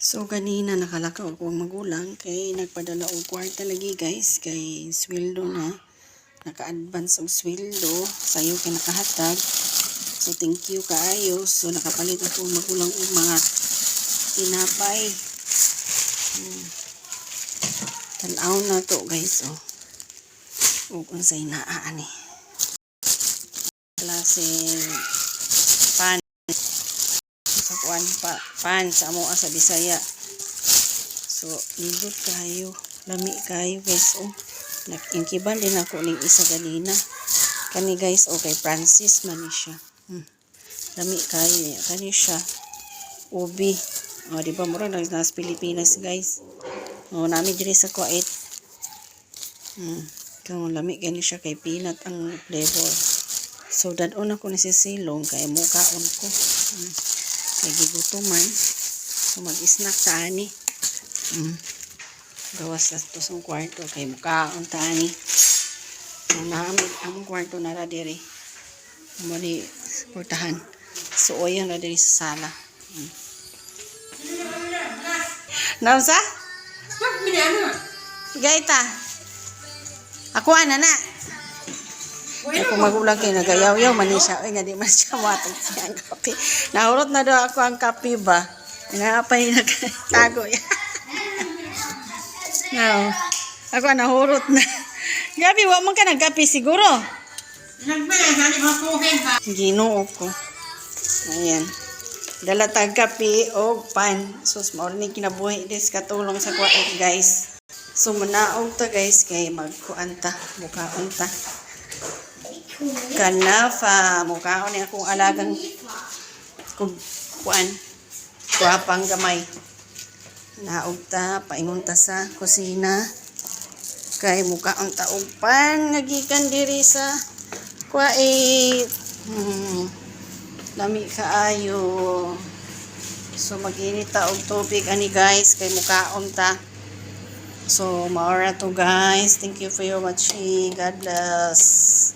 So ganina nakalakaw ako ang magulang kay nagpadala og kwarta lagi guys kay sweldo na naka-advance og sweldo sayo kay nakahatag. So thank you kaayo. So nakapalit ako ang magulang og mga tinapay. Tan-aw na to guys oh. Ug unsay naa ani. Klaseng pan sa kuan pa pan sa amo sa Bisaya. So ligot kayo, lami kayo guys oh. Nag-inkiban din ako ning isa ganina. Kani guys oh kay Francis man ni siya. Lami kayo niya kani siya. Ubi. Oh di ba mura nas Pilipinas guys. Oh nami diri sa Kuwait. Kung lami gani siya kay peanut ang flavor. So dadon ako nasisilong kay mukaon ko. Kay gigutuman. So mag-snack ta ani. Gawas sa tusong kwarto kay mukaon ta ani. Naamig ang kwarto na ra diri. Mali portahan. So oyan ra diri sa sala. Nausa? Gaita. Ako ana na. Ako magulang kay nagayaw-yaw man siya. Ay nga di man siya matag siya ang kape. Nahurot na daw ako ang kape ba. Naapay nagtago. No. Ako nahurot na. Gabi, wa man ka nagkape siguro. Ginoo ko. Ayan. Dala tag kape o pan. Sus, mauni kinabuhi des katulong sa Kuwait guys. So manaog ta guys kay magkuan ta, mukaon ta. Kanafa, mukaon ni akong alagang kuan. Kuwapang gamay. Naog ta, paingon ta sa kusina. Kay mukaon ta og pan nagikan diri sa Kuwait. Lami kaayo. So mag-init ta og tubig ani guys kay mukaon ta. So maora to guys. Thank you for your watching. God bless.